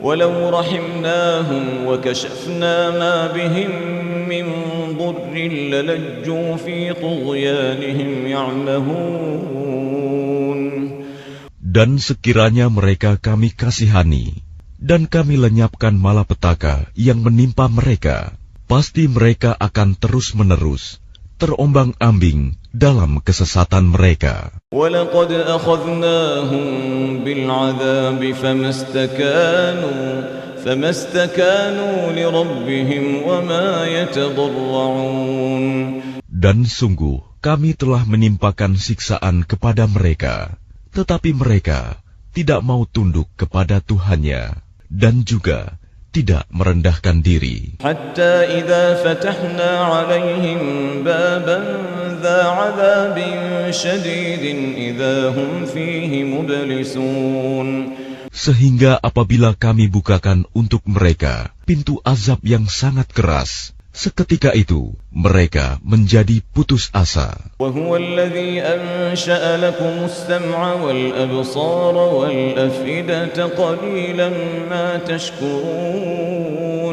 ولو رحمناهم وكشفنا ما بهم من ضر للجوا في طغيانهم يعمهون. Dan sekiranya mereka kami kasihani dan kami lenyapkan malapetaka yang menimpa mereka, pasti mereka akan terus-menerus terombang-ambing dalam kesesatan mereka. وَلَقَدْ أَخَذْنَاهُمْ بِالْعَذَابِ فَمَا اسْتَكَانُوا لِرَبِّهِمْ وَمَا يَتَضَرَّعُونَ. Dan sungguh kami telah menimpakan siksaan kepada mereka, tetapi mereka tidak mau tunduk kepada Tuhannya dan juga tidak merendahkan diri. Hatta idza fatahna 'alaihim baban dza 'adzabin syadidin idza hum fihi mublisun. Sehingga apabila kami bukakan untuk mereka pintu azab yang sangat keras, seketika itu mereka menjadi putus asa. وَهُوَ الَّذِي أَنشَأَ لَكُمُ السَّمْعَ وَالْأَبْصَارَ وَالْأَفْئِدَةَ قَلِيلًا مَا تَشْكُرُونَ.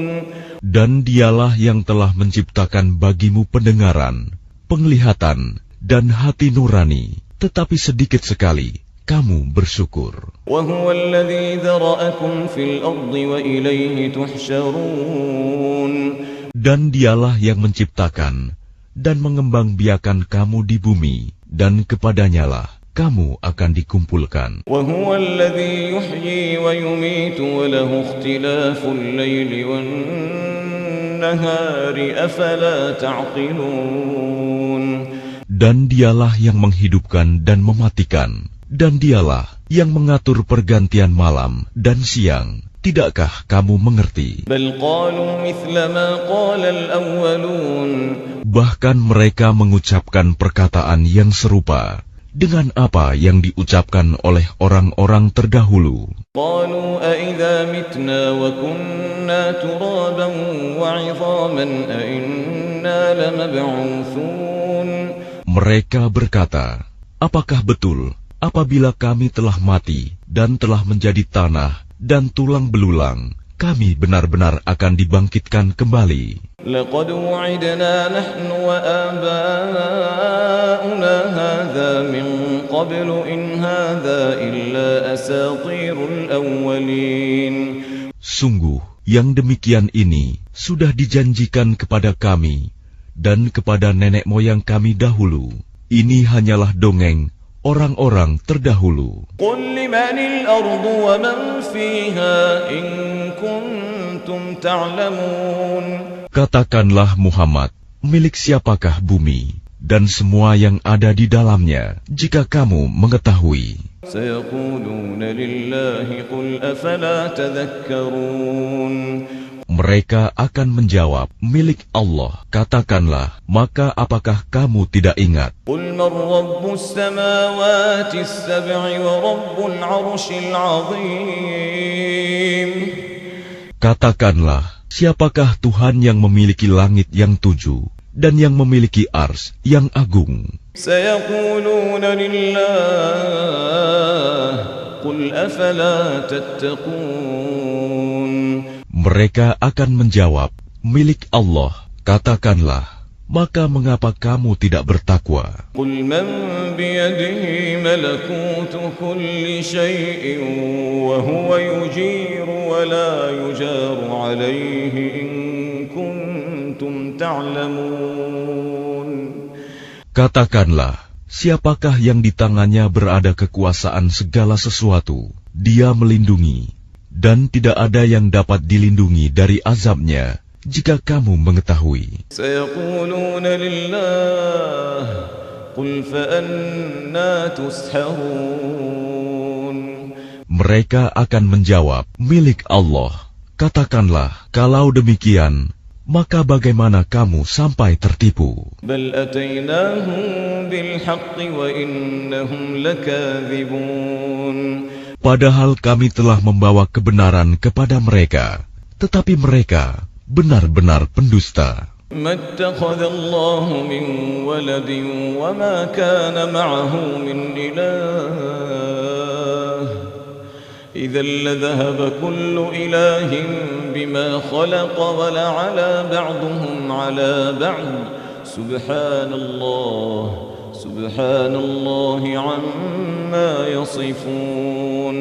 Dan dialah yang telah menciptakan bagimu pendengaran, penglihatan, dan hati nurani, tetapi sedikit sekali kamu bersyukur. وَهُوَ الَّذِي ذَرَأَكُمْ فِي الْأَرْضِ وَإِلَيْهِ تُحْشَرُونَ. Dan dialah yang menciptakan dan mengembangbiakan kamu di bumi, dan kepadanyalah kamu akan dikumpulkan. وَهُوَ الَّذِي يُحْيِي وَيُمِيتُ وَلَهُ اخْتِلَافُ اللَّيْلِ وَالنَّهَارِ أَفَلَا تَعْقِلُونَ. Dan dialah yang menghidupkan dan mematikan, dan dialah yang mengatur pergantian malam dan siang. Tidakkah kamu mengerti? Bahkan mereka mengucapkan perkataan yang serupa dengan apa yang diucapkan oleh orang-orang terdahulu. Mereka berkata, apakah betul apabila kami telah mati dan telah menjadi tanah dan tulang belulang, kami benar-benar akan dibangkitkan kembali? لقد وعدنا نحن وآباؤنا هذا من قبل إن هذا إلا أساطير الأولين. Sungguh, yang demikian ini sudah dijanjikan kepada kami dan kepada nenek moyang kami dahulu. Ini hanyalah dongeng orang-orang terdahulu. قل لمن الأرض ومن فيها إن كنتم تعلمون. Katakanlah Muhammad, milik siapakah bumi dan semua yang ada di dalamnya, jika kamu mengetahui? سيقولون لله قل أفلا تذكرون. Mereka akan menjawab, milik Allah. Katakanlah, maka apakah kamu tidak ingat? قل من رب السماوات السبع ورب العرش العظيم. Katakanlah, siapakah Tuhan yang memiliki langit yang 7 dan yang memiliki ars yang agung? سيقولون لله قل أفلا تتقون. Mereka akan menjawab, milik Allah. Katakanlah, maka mengapa kamu tidak bertakwa? قل من بيده ملكوت كل شيء وهو يجير ولا يجار عليه إن كنتم تعلمون. Katakanlah, siapakah yang di tangannya berada kekuasaan segala sesuatu? Dia melindungi, dan tidak ada yang dapat dilindungi dari azabnya, jika kamu mengetahui. سيقولون لله قل فأنا تسحرون. Mereka akan menjawab, milik Allah. Katakanlah, kalau demikian, maka bagaimana kamu sampai tertipu? بل أتيناهم بالحق وإنهم لكاذبون. Padahal kami telah membawa kebenaran kepada mereka, tetapi mereka benar-benar pendusta. ما اتخذ الله من ولد وما كان معه من إله إذا لذهب كل إله بما خلق ولعلى بعضهم على بعض سبحان الله عما يصفون.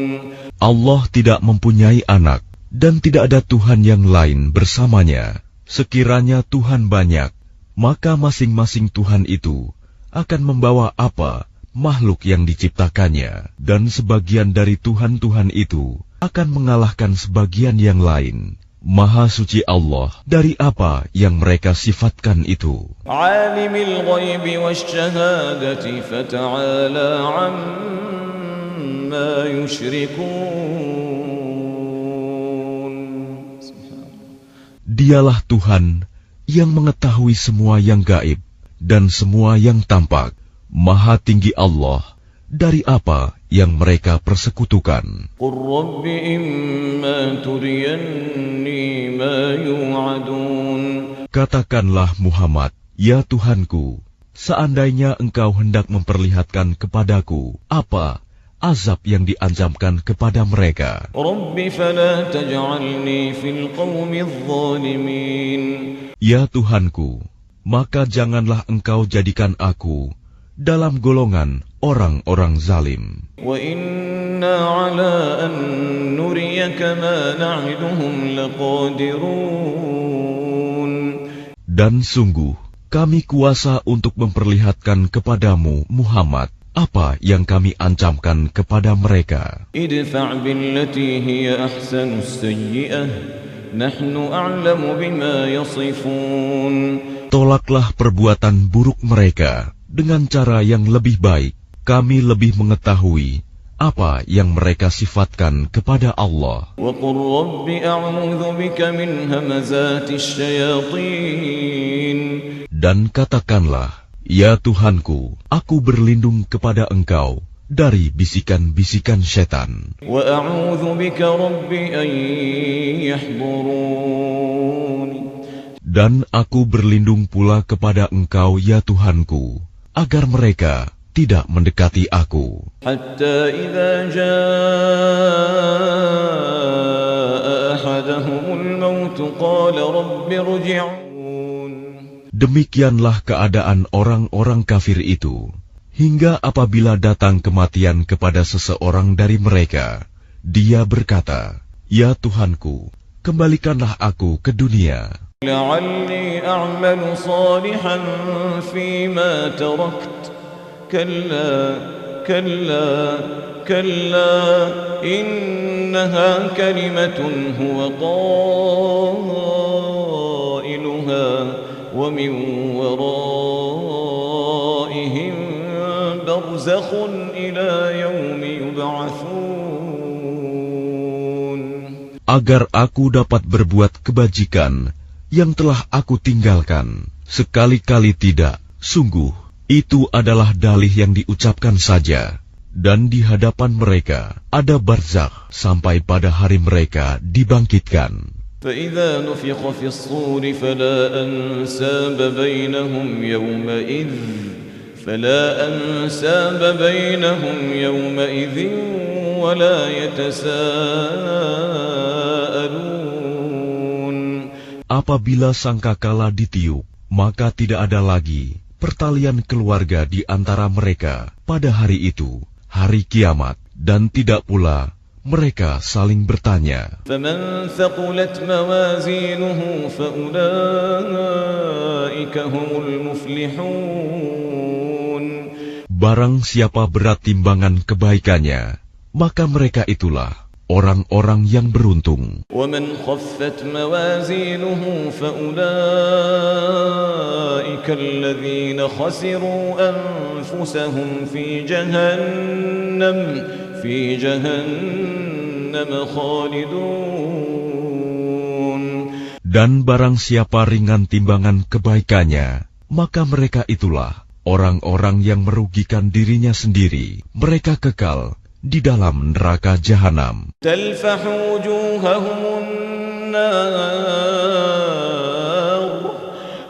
Allah tidak mempunyai anak dan tidak ada Tuhan yang lain bersamanya. Sekiranya Tuhan banyak, maka masing-masing Tuhan itu akan membawa apa makhluk yang diciptakannya, dan sebagian dari Tuhan-Tuhan itu akan mengalahkan sebagian yang lain. Maha suci Allah dari apa yang mereka sifatkan itu. Alimul ghaibi wasyahadati fata'ala amma yusyrikun. Dialah Tuhan yang mengetahui semua yang gaib dan semua yang tampak. Maha tinggi Allah dari apa yang mereka persekutukan. Qur Rabbi imma turiyanni ma yu'adun. Katakanlah Muhammad, ya Tuhanku, seandainya engkau hendak memperlihatkan kepadaku apa azab yang diancamkan kepada mereka. Rabbi fala taj'alni fil qawmi adh-dhalimin. Ya Tuhanku, maka janganlah engkau jadikan aku dalam golongan orang-orang zalim. Wa inna ala an nuriyaka ma na'iduhum laqadirun. Dan sungguh, kami kuasa untuk memperlihatkan kepadamu, Muhammad, apa yang kami ancamkan kepada mereka. Idfa' billati hiya ahsanus sayyi'ah, nahnu a'lamu bima yasifun. Tolaklah perbuatan buruk mereka dengan cara yang lebih baik. Kami lebih mengetahui apa yang mereka sifatkan kepada Allah. Wa qur rabbi a'udzu bika min hamazatis syayatin. Dan katakanlah, ya Tuhanku, aku berlindung kepada Engkau dari bisikan-bisikan setan. Wa a'udzu bika rabbi an yahdurun. Dan aku berlindung pula kepada Engkau, ya Tuhanku, agar mereka tidak mendekati aku. Hatta idza jaa ahadahumul maut qala rabbi irji'un. Demikianlah keadaan orang-orang kafir itu, hingga apabila datang kematian kepada seseorang dari mereka, dia berkata, ya Tuhanku, kembalikanlah aku ke dunia. La'alli a'malu salihan fima tarakt. Kalla innaha kalimatun huwa qailuha wa min waraihim barzakhun ila yaumi yub'atsun. Agar aku dapat berbuat kebajikan yang telah aku tinggalkan, sekali-kali tidak. Sungguh itu adalah dalih yang diucapkan saja, dan di hadapan mereka ada barzakh sampai pada hari mereka dibangkitkan. فَإِذَا نُفِخَ فِي الصُّورِ فَلَا أَنْسَابَ بَيْنَهُمْ يَوْمَئِذٍ وَلَا يَتَسَاءَلُونَ. Apabila sangkakala ditiup, maka tidak ada lagi pertalian keluarga di antara mereka pada hari itu, hari kiamat, dan tidak pula mereka saling bertanya. فَمَنْ ثَقُلَتْ مَوَازِينُهُ فَأُولَئِكَ هُمُ الْمُفْلِحُونَ. Barang siapa berat timbangan kebaikannya, maka mereka itulah orang-orang yang beruntung. وَمَنْ خَفَّتْ مَوَازِينُهُ فَأُولَئِكَ الَّذِينَ خَسِرُوا أَنفُسَهُمْ فِي جَهَنَّمَ خَالِدُونَ. Dan barang siapa ringan timbangan kebaikannya, maka mereka itulah orang-orang yang merugikan dirinya sendiri. Mereka kekal di dalam neraka jahanam.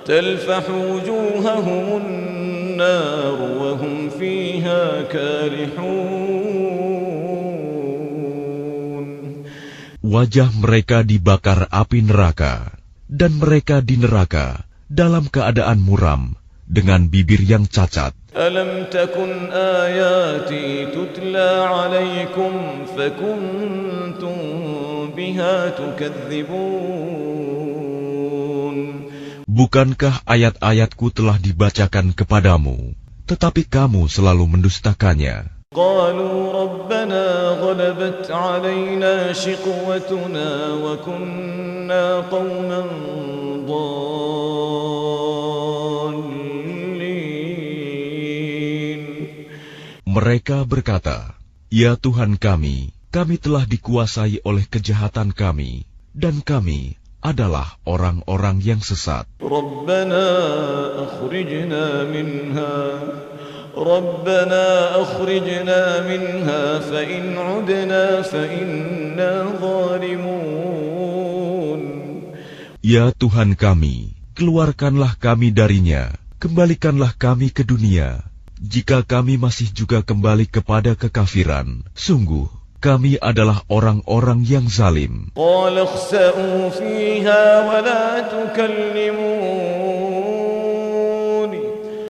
تلفح وجوههم النار وهم فيها كالحون. wajah mereka dibakar api neraka, dan mereka di neraka dalam keadaan muram dengan bibir yang cacat. Alam takun ayati tutla alaikum fakuntum biha tukadzibun. Bukankah ayat-ayatku telah dibacakan kepadamu, tetapi kamu selalu mendustakannya? Qalu rabbana ghalabat alaina shiqwatuna wa kunna qauman dallin. Mereka berkata, "Ya Tuhan kami telah dikuasai oleh kejahatan kami, dan kami adalah orang-orang yang sesat. Rabbana akhrijna minha fa in 'udna fa inna zalimun." Ya Tuhan kami, keluarkanlah kami darinya, kembalikanlah kami ke dunia. Jika kami masih juga kembali kepada kekafiran, sungguh kami adalah orang-orang yang zalim. Qala khsa'u fiha wa la tukallimuni.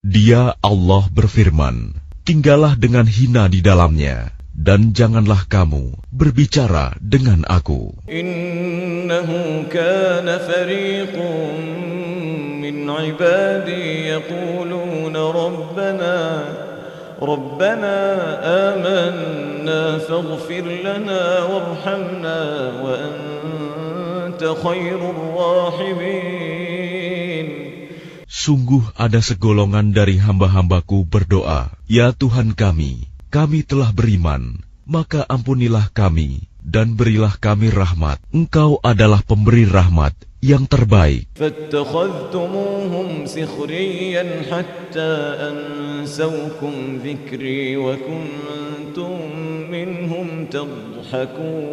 Dia Allah berfirman, tinggallah dengan hina di dalamnya, dan janganlah kamu berbicara dengan aku. Innahu kana fariqun min ibadi yaquluna Rabbana amanna faghfir lana warhamna wa anta khairur rahimin. Sungguh ada segolongan dari hamba-hambaku berdoa, "Ya Tuhan kami telah beriman, maka ampunilah kami dan berilah kami rahmat. Engkau adalah pemberi rahmat yang terbaik." فَاتَّخَذْتُمُوهُمْ سِخْرِيًّا حَتَّى أَنْسَوْكُمْ ذِكْرِي وَكُنْتُمْ مِنْهُمْ تَضْحَكُونَ.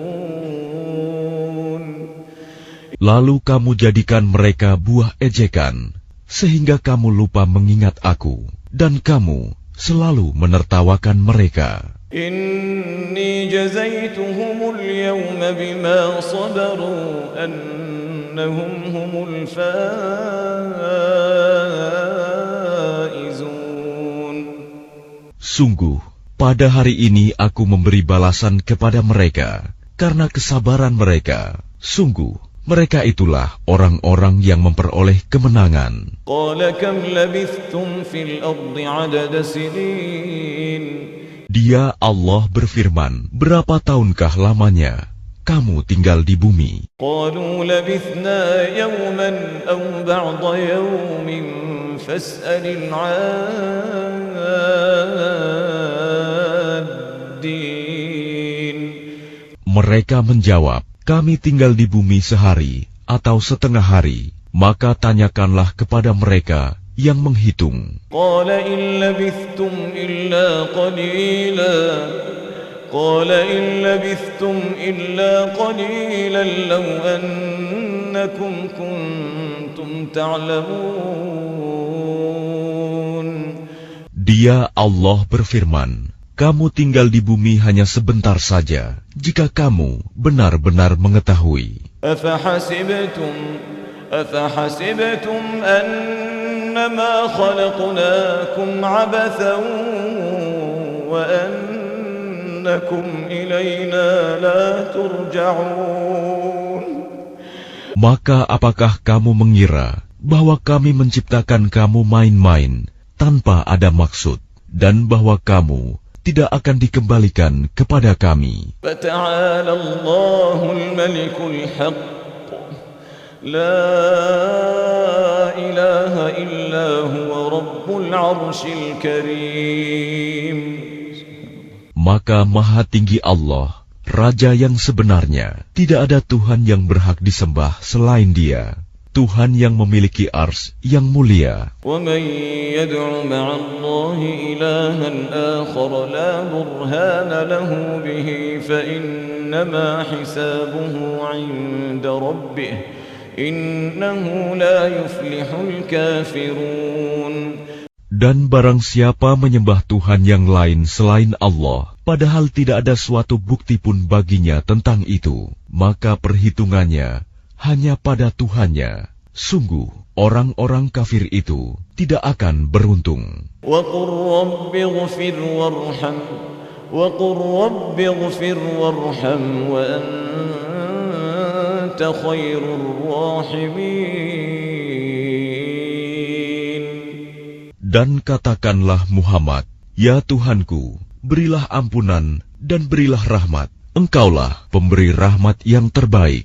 Lalu kamu jadikan mereka buah ejekan, sehingga kamu lupa mengingat aku, dan kamu selalu menertawakan mereka. Inni jazaituhumul yawma bima sabaru annahum humul faizun. Sungguh, pada hari ini aku memberi balasan kepada mereka karena kesabaran mereka. Sungguh, mereka itulah orang-orang yang memperoleh kemenangan. Qala kam labithtum fil ardi 'adada sinin. Dia Allah berfirman, berapa tahunkah lamanya kamu tinggal di bumi? Qalu labithna yawman aw ba'da yawmin fas'alil 'addin. Mereka menjawab, kami tinggal di bumi sehari atau setengah hari, maka tanyakanlah kepada mereka yang menghitung. Qala in labithtum illa qalilan law annakum kuntum ta'lamun. Dia Allah berfirman, kamu tinggal di bumi hanya sebentar saja, jika kamu benar-benar mengetahui. Afahasibtum annama khalaqnakum 'abathan wa annakum ilayna la turja'un. Maka apakah kamu mengira bahwa kami menciptakan kamu main-main tanpa ada maksud, dan bahwa kamu tidak akan dikembalikan kepada kami? Fata'ala Allahul Malikul Haqq, la ilaha illa huwa Rabbul Arshil Karim. Maka Maha Tinggi Allah, Raja yang sebenarnya, tidak ada Tuhan yang berhak disembah selain Dia, Tuhan yang memiliki ars yang mulia. وَمَنْ يَدْعُ مَعَ اللَّهِ إِلَهًا آخَرَ لَا بُرْهَانَ لَهُ بِهِ فَإِنَّمَا حِسَابُهُ عِنْدَ رَبِّهِ إِنَّهُ لَا يُفْلِحُ الْكَافِرُونَ. Dan barang siapa menyembah Tuhan yang lain selain Allah, padahal tidak ada suatu bukti pun baginya tentang itu, maka perhitungannya hanya pada Tuhannya. Sungguh, orang-orang kafir itu tidak akan beruntung. وَقُلْ رَبِّ اغْفِرْ وَارْحَمْ وَأَنْتَ خَيْرُ الرَّاحِمِينَ. Dan katakanlah Muhammad, ya Tuhanku, berilah ampunan dan berilah rahmat. Engkaulah pemberi rahmat yang terbaik.